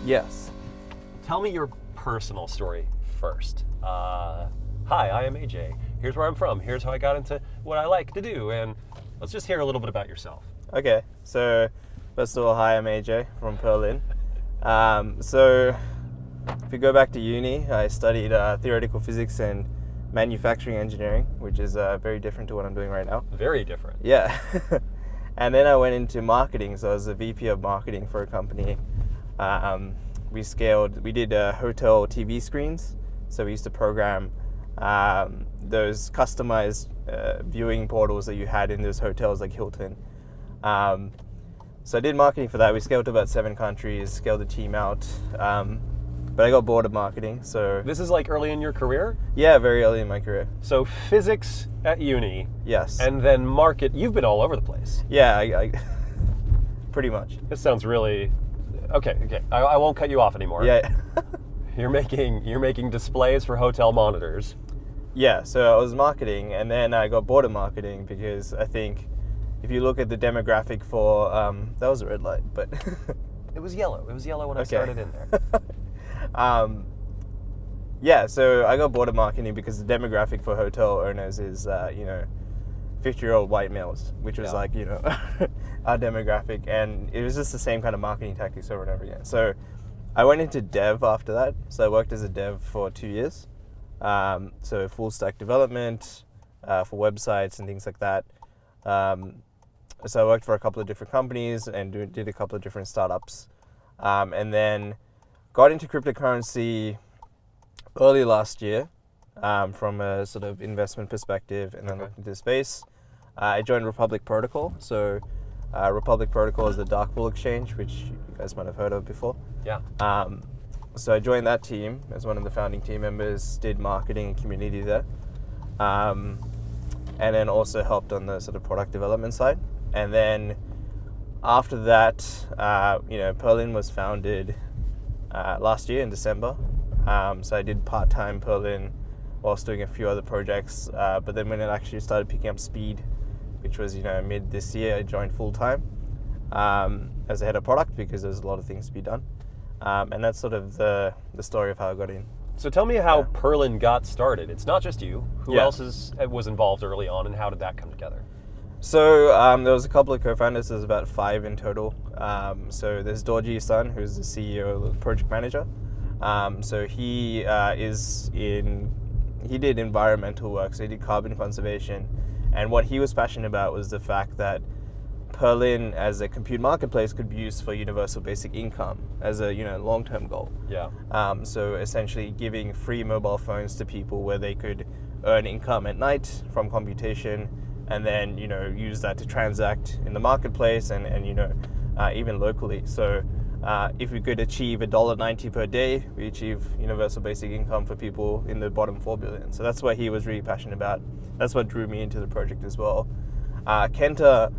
Yes. Tell me your personal story first. Hi, I am AJ. Here's where I'm from. Here's how I got into what I like to do. And let's just hear a little bit about yourself. Okay, so first of all, hi, I'm AJ from Perlin. So if you go back to uni, I studied theoretical physics and manufacturing engineering, which is very different to what I'm doing right now. Very different. Yeah. And then I went into marketing, so I was a VP of marketing for a company. We did hotel TV screens, so we used to program those customized viewing portals that you had in those hotels like Hilton. So I did marketing for that. We scaled to about 7 countries, scaled the team out, but I got bored of marketing. So this is like early in your career? Yeah, very early in my career. So physics at uni. Yes. And then market. You've been all over the place. Yeah, I pretty much. This sounds really... Okay. I won't cut you off anymore. Yeah. You're making displays for hotel monitors. Yeah, so I was marketing, and then I got bored of marketing because I think if you look at the demographic for that was a red light, but It was yellow. It was yellow when I started in there. Yeah, so I got bored of marketing because the demographic for hotel owners is 50-year-old white males, which was our demographic, and it was just the same kind of marketing tactics over and over again. So I went into dev after that. So I worked as a dev for 2 years. So full stack development for websites and things like that. So I worked for a couple of different companies and did a couple of different startups. And then got into cryptocurrency early last year from a sort of investment perspective, and then looked into the space. I joined Republic Protocol. So Republic Protocol is the dark pool exchange, which you guys might have heard of before. Yeah. So I joined that team as one of the founding team members, did marketing and community there, and then also helped on the sort of product development side. And then after that, Perlin was founded last year in December. So I did part-time Perlin whilst doing a few other projects. But then when it actually started picking up speed, which was mid this year, I joined full-time as a head of product because there's a lot of things to be done. And that's sort of the story of how I got in. So tell me how Perlin got started. It's not just you. Who else was involved early on, and how did that come together? So there was a couple of co-founders. There's about 5 in total. So there's Dorji's son, who's the CEO, the project manager. So he did environmental work. So he did carbon conservation, and what he was passionate about was the fact that Perlin as a compute marketplace could be used for universal basic income as a long-term goal. Yeah. So essentially giving free mobile phones to people where they could earn income at night from computation, and then use that to transact in the marketplace and even locally. So if we could achieve $1.90 per day, we achieve universal basic income for people in the bottom 4 billion. So that's what he was really passionate about. That's what drew me into the project as well. Kenta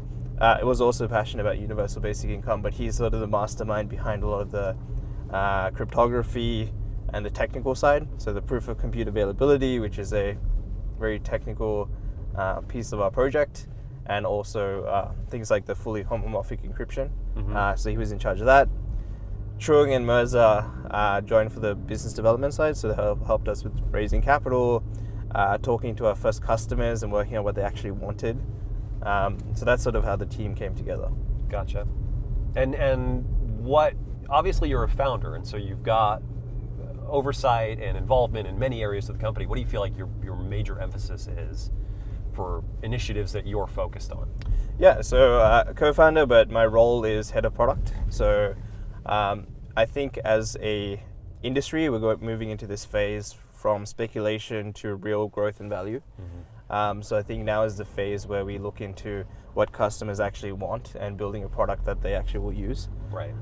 was also passionate about universal basic income, but he's sort of the mastermind behind a lot of the cryptography and the technical side. So the proof of compute availability, which is a very technical piece of our project, and also things like the fully homomorphic encryption. So he was in charge of that. Trung and Mirza joined for the business development side, so they helped us with raising capital, talking to our first customers and working out what they actually wanted. So that's sort of how the team came together. Gotcha. And what, obviously you're a founder, and so you've got oversight and involvement in many areas of the company. What do you feel like your major emphasis is for initiatives that you're focused on? Yeah, so co-founder, but my role is head of product. So I think as a industry, we're moving into this phase from speculation to real growth and value. So I think now is the phase where we look into what customers actually want and building a product that they actually will use. Right.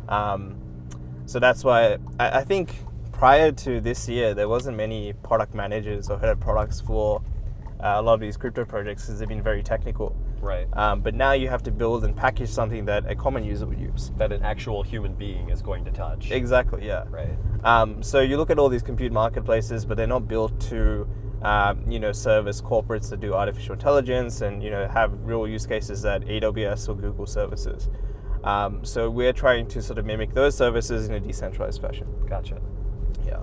So that's why I think prior to this year, there wasn't many product managers or head of products for a lot of these crypto projects because they've been very technical. Right. But now you have to build and package something that a common user would use. That an actual human being is going to touch. Exactly, yeah. Right. So you look at all these compute marketplaces, but they're not built to service corporates that do artificial intelligence and have real use cases at AWS or Google services. So we're trying to sort of mimic those services in a decentralized fashion. Gotcha. Yeah.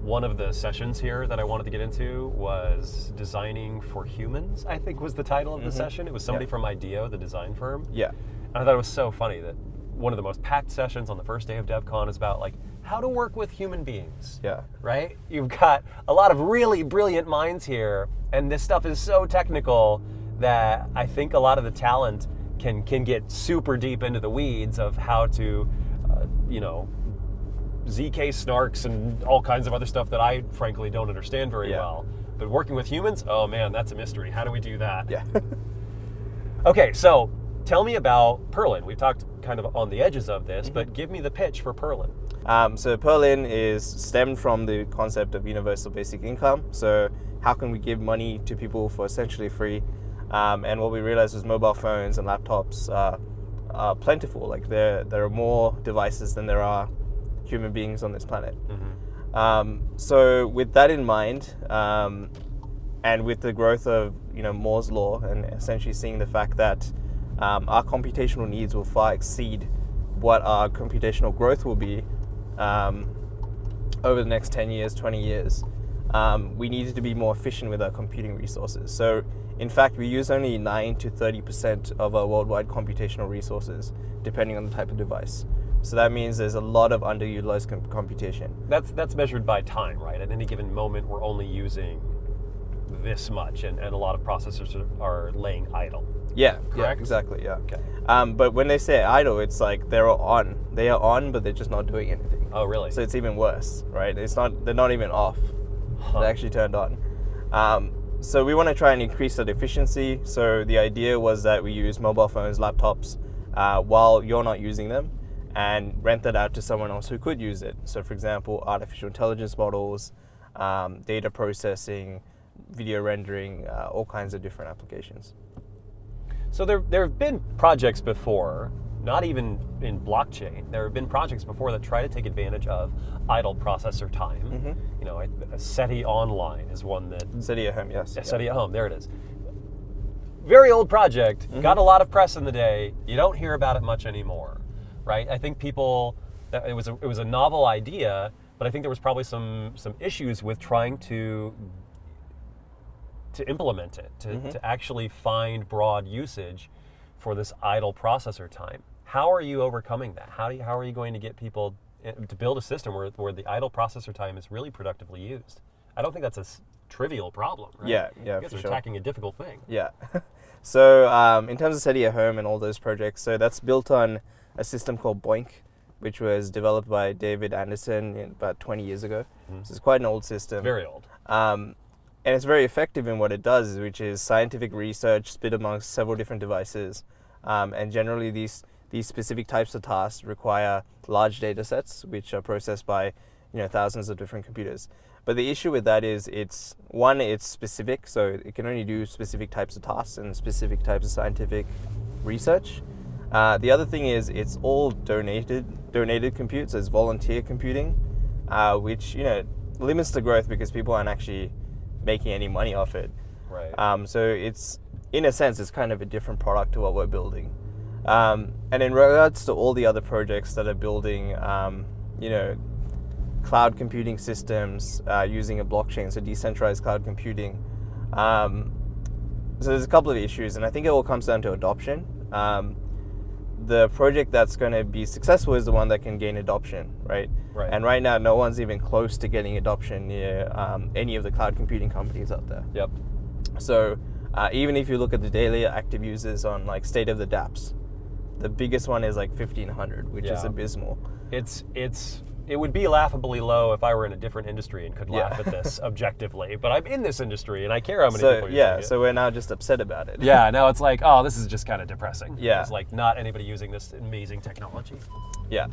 One of the sessions here that I wanted to get into was Designing for Humans, I think was the title of the session. It was somebody from IDEO, the design firm. Yeah. And I thought it was so funny that one of the most packed sessions on the first day of DevCon is about like how to work with human beings. Yeah. Right? You've got a lot of really brilliant minds here, and this stuff is so technical that I think a lot of the talent can get super deep into the weeds of how to, ZK snarks and all kinds of other stuff that I frankly don't understand very well. But working with humans, oh man, that's a mystery. How do we do that? Yeah. Okay, so tell me about Perlin. We've talked kind of on the edges of this, but give me the pitch for Perlin. So Perlin is stemmed from the concept of universal basic income. So how can we give money to people for essentially free? And what we realized was mobile phones and laptops are plentiful. Like there are more devices than there are human beings on this planet. So with that in mind, and with the growth of Moore's law, and essentially seeing the fact that our computational needs will far exceed what our computational growth will be over the next 10 years, 20 years, we needed to be more efficient with our computing resources. So in fact, we use only 9 to 30% of our worldwide computational resources, depending on the type of device. So that means there's a lot of underutilized computation. That's measured by time, right? At any given moment, we're only using this much, and a lot of processors are laying idle. Yeah, correct? Yeah, exactly, yeah. Okay. But when they say idle, it's like they're on. They are on, but they're just not doing anything. Oh, really? So it's even worse, right? They're not even off. They're actually turned on. So we want to try and increase that efficiency. So the idea was that we use mobile phones, laptops, while you're not using them, and rent that out to someone else who could use it. So for example, artificial intelligence models, data processing, video rendering, all kinds of different applications. So there have been projects before, not even in blockchain. There have been projects before that try to take advantage of idle processor time. SETI Online is one that... SETI at Home, yes. Yeah, SETI at Home, there it is. Very old project, got a lot of press in the day. You don't hear about it much anymore, right? I think it was a novel idea, but I think there was probably some issues with trying to implement it, to actually find broad usage for this idle processor time. How are you overcoming that? How are you going to get people to build a system where the idle processor time is really productively used? I don't think that's a trivial problem, right? Yeah, you guys are attacking a difficult thing. Yeah. So in terms of SETI at Home and all those projects, so that's built on a system called Boink, which was developed by David Anderson about 20 years ago. So it's quite an old system. Very old. And it's very effective in what it does, which is scientific research split amongst several different devices. And generally these specific types of tasks require large data sets, which are processed by thousands of different computers. But the issue with that is it's specific, so it can only do specific types of tasks and specific types of scientific research. The other thing is it's all donated compute, so it's volunteer computing, which limits the growth because people aren't actually making any money off it. Right. So it's, in a sense, it's kind of a different product to what we're building. And in regards to all the other projects that are building, cloud computing systems using a blockchain, so decentralized cloud computing. So there's a couple of issues, and I think it all comes down to adoption. The project that's going to be successful is the one that can gain adoption, right? Right. And right now, no one's even close to getting adoption near any of the cloud computing companies out there. Yep. So even if you look at the daily active users on like State of the dApps, the biggest one is like 1,500, which is abysmal. It would be laughably low if I were in a different industry and could laugh at this objectively. But I'm in this industry and I care how many people are using it. So we're now just upset about it. Yeah, now it's like, oh, this is just kind of depressing. Yeah. It's like not anybody using this amazing technology. Yeah.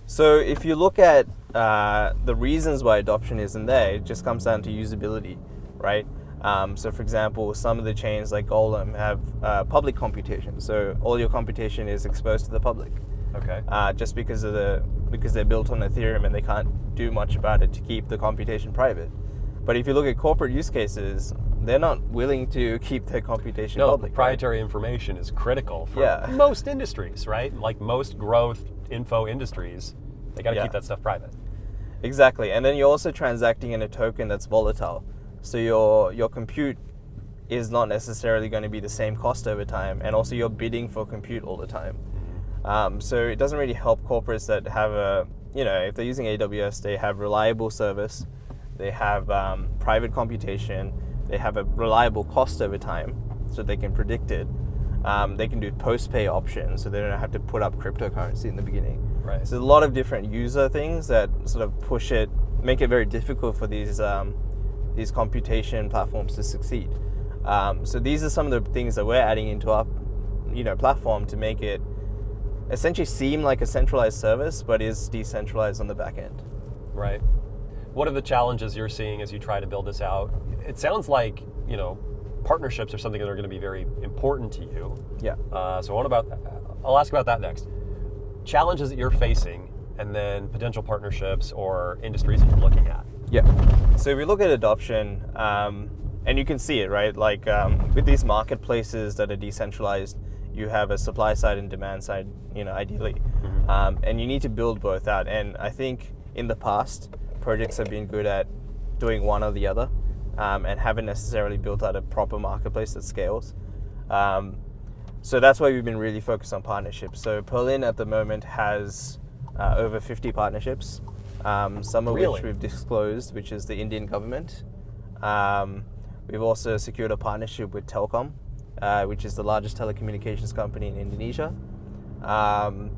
So if you look at the reasons why adoption isn't there, it just comes down to usability, right? So for example, some of the chains like Golem have public computation. So all your computation is exposed to the public. Okay. Just because they're built on Ethereum and they can't do much about it to keep the computation private. But if you look at corporate use cases, they're not willing to keep their computation public. Proprietary information is critical for most industries, right? Like most growth info industries, they got to keep that stuff private. Exactly. And then you're also transacting in a token that's volatile. So your compute is not necessarily going to be the same cost over time, and also you're bidding for compute all the time. So it doesn't really help corporates that have if they're using AWS, they have reliable service, they have private computation, they have a reliable cost over time, so they can predict it. They can do post-pay options, so they don't have to put up cryptocurrency in the beginning. Right. So there's a lot of different user things that sort of make it very difficult for these computation platforms to succeed. So these are some of the things that we're adding into our platform to make it essentially seem like a centralized service, but is decentralized on the back end. Right. What are the challenges you're seeing as you try to build this out? It sounds like, partnerships are something that are going to be very important to you. Yeah. So I'll ask about that next. Challenges that you're facing, and then potential partnerships or industries that you're looking at. Yeah. So if we look at adoption, and you can see it, right? Like with these marketplaces that are decentralized, you have a supply side and demand side, ideally. Mm-hmm. And you need to build both out. And I think in the past, projects have been good at doing one or the other, and haven't necessarily built out a proper marketplace that scales. So that's why we've been really focused on partnerships. So Perlin at the moment has over 50 partnerships, some of which we've disclosed, which is the Indian government. We've also secured a partnership with Telkom, which is the largest telecommunications company in Indonesia. And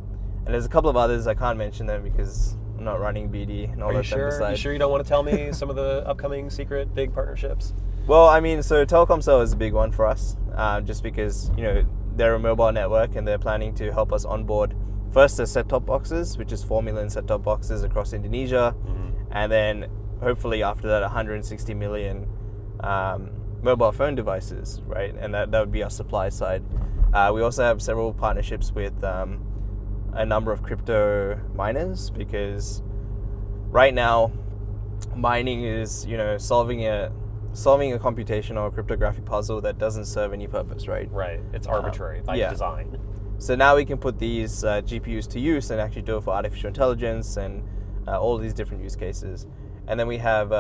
there's a couple of others, I can't mention them because I'm not running BD and all that. Are you sure you don't want to tell me some of the upcoming secret big partnerships? Well, so Telkomsel is a big one for us, just because, they're a mobile network and they're planning to help us onboard first the set-top boxes, which is 4 million set-top boxes across Indonesia, and then hopefully after that 160 million mobile phone devices, right? And that would be our supply side. We also have several partnerships with a number of crypto miners, because right now mining is solving a computation or a cryptographic puzzle that doesn't serve any purpose, right? Right. It's arbitrary by design. So now we can put these GPUs to use and actually do it for artificial intelligence and all of these different use cases. And then we have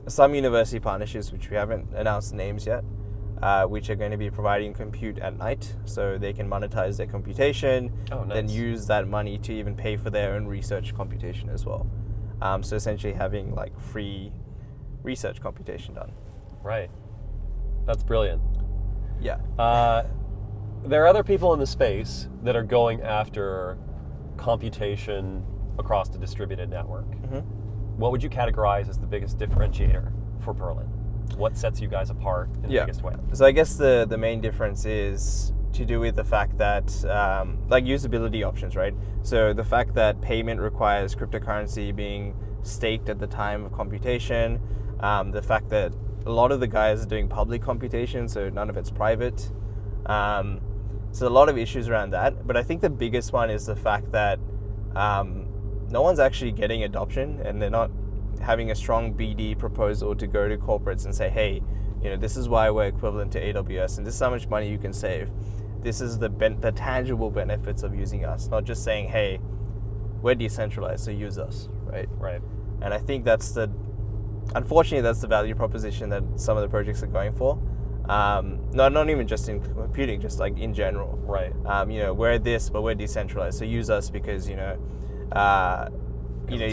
some university partnerships, which we haven't announced names yet, which are going to be providing compute at night, so they can monetize their computation, then use that money to even pay for their own research computation as well. So essentially having like free research computation done. Right. That's brilliant. Yeah. There are other people in the space that are going after computation across the distributed network. Mm-hmm. What would you categorize as the biggest differentiator for Perlin? What sets you guys apart in the biggest way? So I guess the main difference is to do with the fact that, like usability options, right? So the fact that payment requires cryptocurrency being staked at the time of computation, the fact that a lot of the guys are doing public computation, so none of it's private. So a lot of issues around that. But I think the biggest one is the fact that no one's actually getting adoption, and they're not having a strong BD proposal to go to corporates and say, hey, this is why we're equivalent to AWS, and this is how much money you can save. This is the tangible benefits of using us, not just saying, hey, we're decentralized, so use us, right? Right. And I think unfortunately, that's the value proposition that some of the projects are going for. Not even just in computing, just like in general. Right. We're this, but we're decentralized, so use us because, you're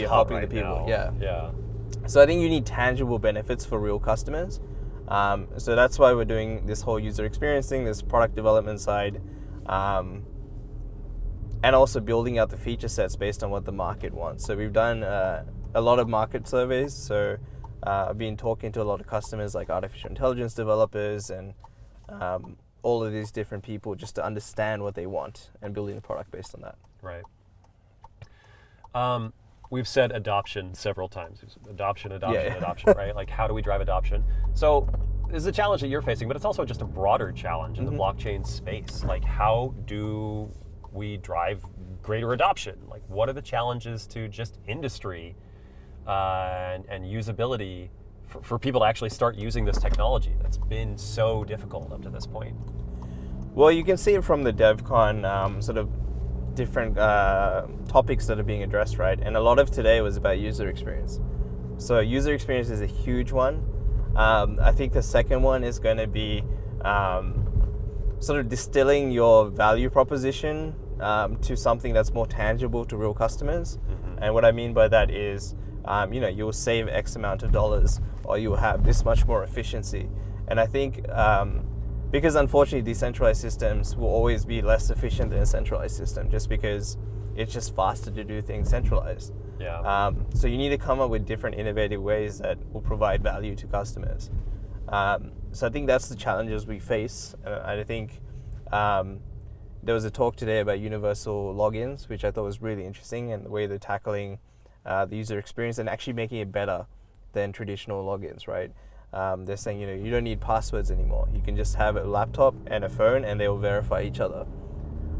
helping the people. Now. Yeah. So I think you need tangible benefits for real customers. So that's why we're doing this whole user experience thing, this product development side, and also building out the feature sets based on what the market wants. So we've done a lot of market surveys. So I've been talking to a lot of customers like artificial intelligence developers and all of these different people just to understand what they want and building a product based on that. Right. We've said adoption several times. Adoption, right? Like, how do we drive adoption? So this is a challenge that you're facing, but it's also just a broader challenge in the blockchain space. Like, how do we drive greater adoption? Like, what are the challenges to just industry and usability for people to actually start using this technology that's been so difficult up to this point? Well, you can see it from the DevCon sort of different topics that are being addressed, right? And a lot of today was about user experience. So user experience is a huge one. I think the second one is going to be sort of distilling your value proposition to something that's more tangible to real customers. And what I mean by that is, you'll save X amount of dollars, or you'll have this much more efficiency. And I think because unfortunately decentralized systems will always be less efficient than a centralized system, just because it's just faster to do things centralized. Yeah. So you need to come up with different innovative ways that will provide value to customers. So I think that's the challenges we face. I think there was a talk today about universal logins, which I thought was really interesting, and the way they're tackling the user experience and actually making it better than traditional logins, right? They're saying, you don't need passwords anymore. You can just have a laptop and a phone and they'll verify each other.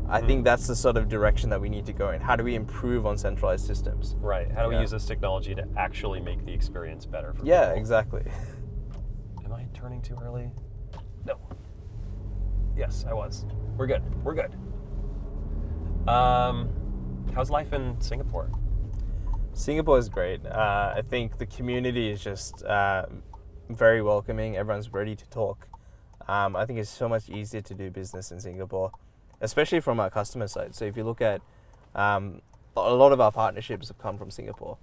I think that's the sort of direction that we need to go in. How do we improve on centralized systems? Right. How do we use this technology to actually make the experience better for people? Yeah, exactly. Am I turning too early? No. Yes, I was. We're good. We're good. How's life in Singapore? Singapore is great. I think the community is just very welcoming. Everyone's ready to talk. I think it's so much easier to do business in Singapore, especially from our customer side. So if you look at a lot of our partnerships have come from Singapore.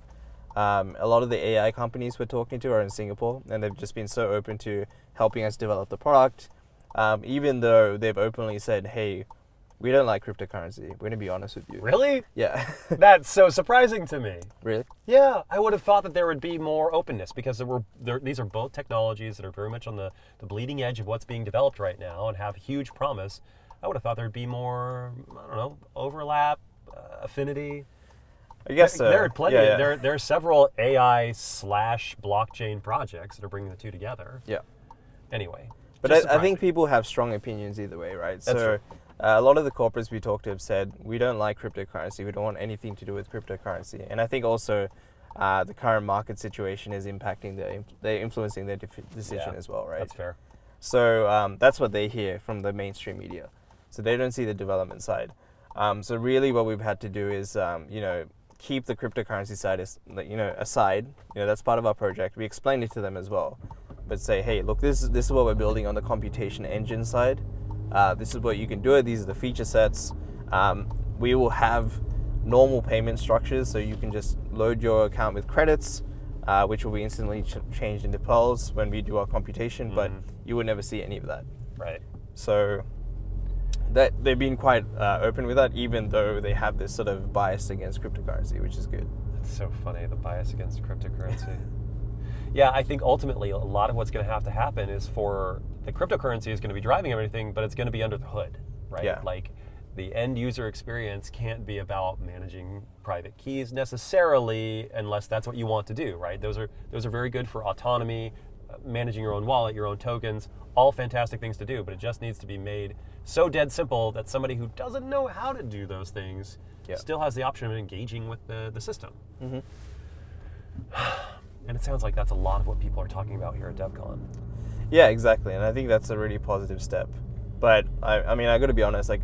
A lot of the AI companies we're talking to are in Singapore, and they've just been so open to helping us develop the product, even though they've openly said, hey, we don't like cryptocurrency. We're going to be honest with you. Really? Yeah. That's so surprising to me. Really? Yeah, I would have thought that there would be more openness, because these are both technologies that are very much on the bleeding edge of what's being developed right now and have huge promise. I would have thought there'd be more, I don't know, overlap, affinity. I guess so. There are plenty. Yeah. There are several AI/blockchain projects that are bringing the two together. Yeah. Anyway. But I think people have strong opinions either way, right? That's true. A lot of the corporates we talked to have said, we don't like cryptocurrency. We don't want anything to do with cryptocurrency. And I think also the current market situation is impacting they're influencing their decision as well, right? That's fair. So that's what they hear from the mainstream media. So they don't see the development side. So really what we've had to do is, keep the cryptocurrency side aside. That's part of our project. We explained it to them as well. But say, hey, look, this is what we're building on the computation engine side. This is what you can do. These are the feature sets. We will have normal payment structures, so you can just load your account with credits, which will be instantly changed into pearls when we do our computation, but you would never see any of that. Right. So that they've been quite open with that, even though they have this sort of bias against cryptocurrency, which is good. That's so funny, the bias against cryptocurrency. Yeah, I think ultimately a lot of what's going to have to happen is for the cryptocurrency is going to be driving everything, but it's going to be under the hood, right? Yeah. Like the end user experience can't be about managing private keys necessarily, unless that's what you want to do, right? Those are very good for autonomy, managing your own wallet, your own tokens, all fantastic things to do, but it just needs to be made so dead simple that somebody who doesn't know how to do those things still has the option of engaging with the system. Mm-hmm. And it sounds like that's a lot of what people are talking about here at DevCon. Yeah, exactly. And I think that's a really positive step. But I mean, I got to be honest, like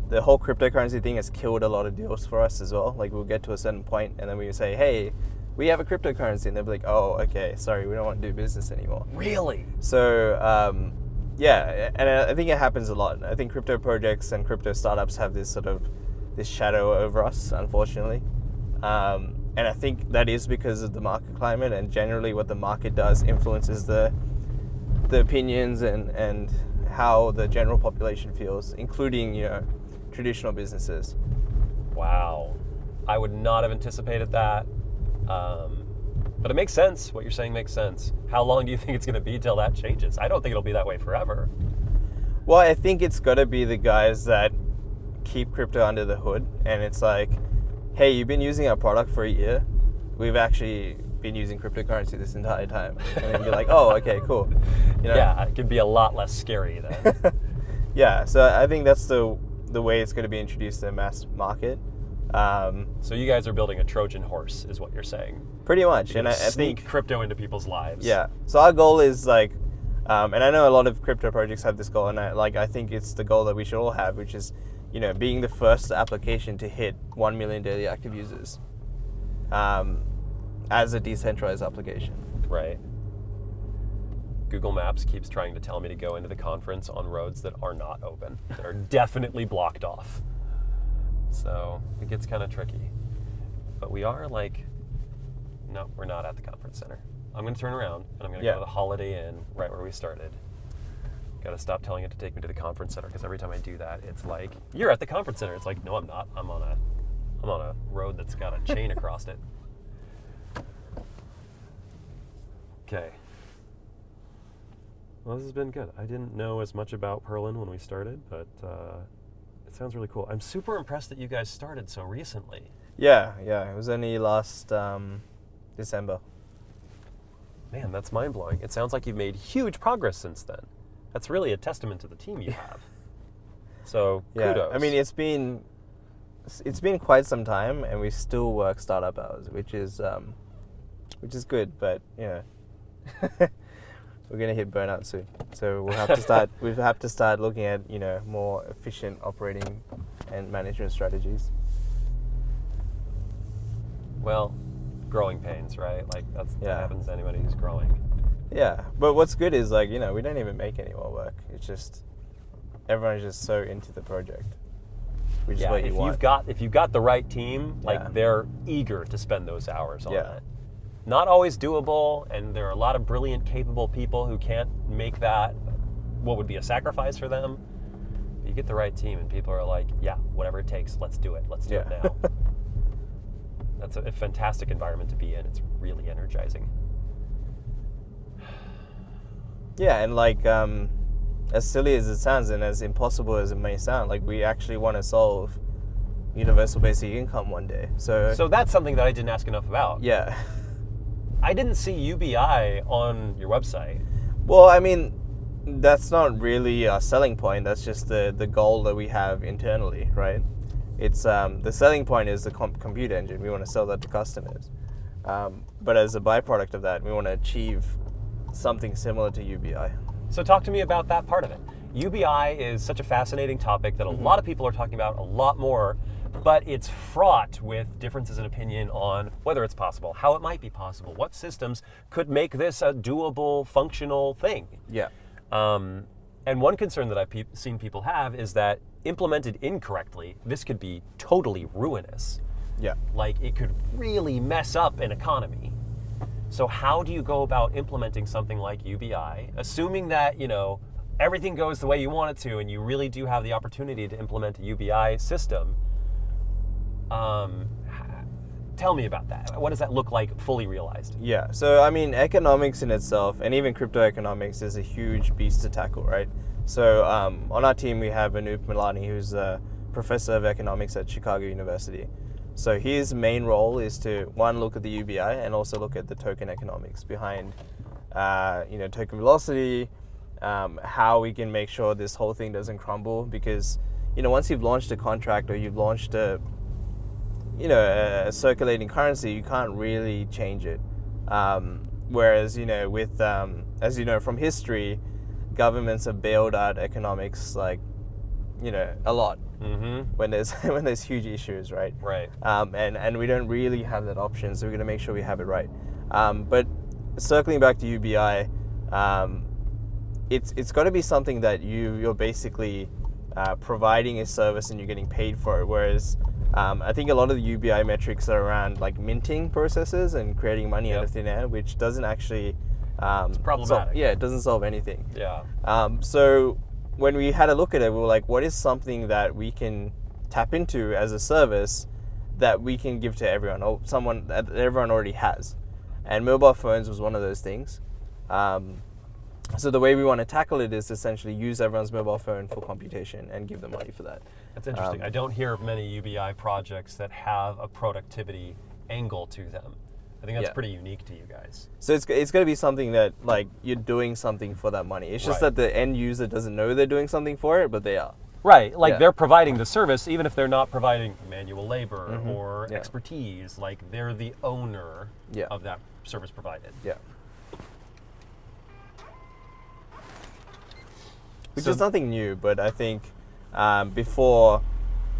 the whole cryptocurrency thing has killed a lot of deals for us as well. Like we'll get to a certain point and then we say, hey, we have a cryptocurrency. And they'll be like, oh, okay, sorry, we don't want to do business anymore. Really? So, yeah, and I think it happens a lot. I think crypto projects and crypto startups have this sort of this shadow over us, unfortunately. And I think that is because of the market climate, and generally what the market does influences the opinions and how the general population feels, including, traditional businesses. Wow. I would not have anticipated that. But it makes sense. What you're saying makes sense. How long do you think it's going to be till that changes? I don't think it'll be that way forever. Well, I think it's got to be the guys that keep crypto under the hood, and it's like, hey, you've been using our product for a year. We've actually been using cryptocurrency this entire time, and then be like, oh, okay, cool. You know? Yeah, it can be a lot less scary then. Yeah, so I think that's the way it's going to be introduced to the mass market. So you guys are building a Trojan horse, is what you're saying. Pretty much, and I sneak think crypto into people's lives. Yeah. So our goal is like, and I know a lot of crypto projects have this goal, and I think it's the goal that we should all have, which is, being the first application to hit 1 million daily active users, as a decentralized application. Right. Google Maps keeps trying to tell me to go into the conference on roads that are not open, that are definitely blocked off. So it gets kind of tricky. But we are no, we're not at the conference center. I'm going to turn around and I'm going to go to the Holiday Inn right where we started. Got to stop telling it to take me to the conference center, because every time I do that, it's like, you're at the conference center. It's like, no, I'm not. I'm on a road that's got a chain across it. Okay. Well, this has been good. I didn't know as much about Perlin when we started, but it sounds really cool. I'm super impressed that you guys started so recently. Yeah. It was only last December. Man, that's mind-blowing. It sounds like you've made huge progress since then. That's really a testament to the team you have. So, kudos. I mean, it's been quite some time, and we still work startup hours, which is good. But we're gonna hit burnout soon, so we'll have to start looking at more efficient operating and management strategies. Well, growing pains, right? Like that happens to anybody who's growing. Yeah, but what's good is we don't even make any more work. It's just everyone's just so into the project, which is what you want. If you've got the right team, they're eager to spend those hours on it. Not always doable, and there are a lot of brilliant, capable people who can't make that what would be a sacrifice for them. You get the right team, and people are like, yeah, whatever it takes, let's do it. Let's do it now. That's a fantastic environment to be in. It's really energizing. Yeah, and as silly as it sounds and as impossible as it may sound, we actually want to solve universal basic income one day. So that's something that I didn't ask enough about. Yeah. I didn't see UBI on your website. Well, I mean, that's not really a selling point. That's just the goal that we have internally, right? It's the selling point is the compute engine. We want to sell that to customers. But as a byproduct of that, we want to achieve something similar to UBI. So talk to me about that part of it. UBI is such a fascinating topic that a lot of people are talking about a lot more, but it's fraught with differences in opinion on whether it's possible, how it might be possible, what systems could make this a doable, functional thing. Yeah. And one concern that I've seen people have is that implemented incorrectly, this could be totally ruinous. Yeah. It could really mess up an economy. So how do you go about implementing something like UBI, assuming that, everything goes the way you want it to, and you really do have the opportunity to implement a UBI system? Tell me about that. What does that look like fully realized? Yeah, so I mean, economics in itself, and even crypto economics, is a huge beast to tackle, right? So on our team, we have Anup Milani, who's a professor of economics at Chicago University. So his main role is to, one, look at the UBI and also look at the token economics behind, token velocity, how we can make sure this whole thing doesn't crumble. Because, once you've launched a contract or you've launched a circulating currency, you can't really change it. Whereas, with, as you know from history, governments have bailed out economics a lot. Mm-hmm. when there's huge issues, right? Right. And we don't really have that option, so we're going to make sure we have it right. But circling back to UBI, it's got to be something that you're basically providing a service and you're getting paid for it. Whereas I think a lot of the UBI metrics are around minting processes and creating money out of thin air, which doesn't actually it's problematic. it doesn't solve anything. Yeah. So when we had a look at it, we were like, what is something that we can tap into as a service that we can give to everyone, or someone that everyone already has? And mobile phones was one of those things. So the way we want to tackle it is essentially use everyone's mobile phone for computation and give them money for that. That's interesting. I don't hear of many UBI projects that have a productivity angle to them. I think that's Yeah. pretty unique to you guys. So it's going to be something that like you're doing something for that money. It's just Right. that the end user doesn't know they're doing something for it, but they are. Right, like Yeah. they're providing the service, even if they're not providing manual labor or Yeah. expertise. Like they're the owner Yeah. of that service provided. Yeah. Which So- is nothing new, but I think before,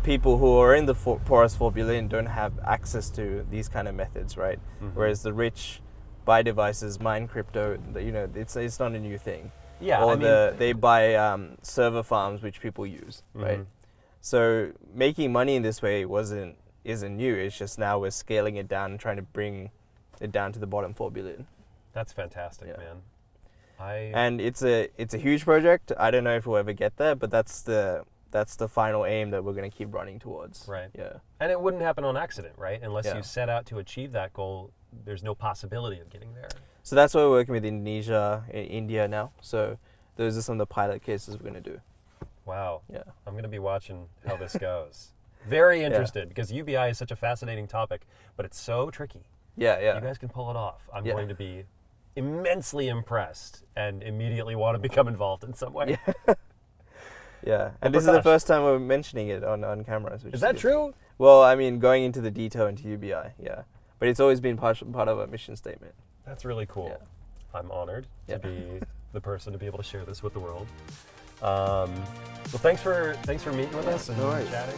people who are in the poorest 4 billion don't have access to these kind of methods, right? Whereas the rich buy devices, mine crypto, it's not a new thing. Yeah, Or I mean, they buy server farms which people use, right? So making money in this way isn't new. It's just now we're scaling it down and trying to bring it down to the bottom 4 billion. that's fantastic, Yeah. man. And it's a huge project. I don't know if we'll ever get there, but that's the final aim that we're going to keep running towards. Right. Yeah. And it wouldn't happen on accident, right? Unless Yeah. you set out to achieve that goal, there's no possibility of getting there. So that's why we're working with Indonesia, India now. So those are some of the pilot cases we're going to do. Wow. Yeah. I'm going to be watching how this goes. Very interested because UBI is such a fascinating topic, but it's so tricky. Yeah, yeah. You guys can pull it off. I'm Yeah. going to be immensely impressed and immediately want to become involved in some way. Yeah. And Well, this is the Prakash. first time we're mentioning it on cameras. Which Is that good. true? Well, I mean, going into the detail into UBI, yeah. But it's always been part of our mission statement. That's really cool. Yeah. I'm honored Yeah. to be the person to be able to share this with the world. Well, thanks for meeting with us and No worries. chatting.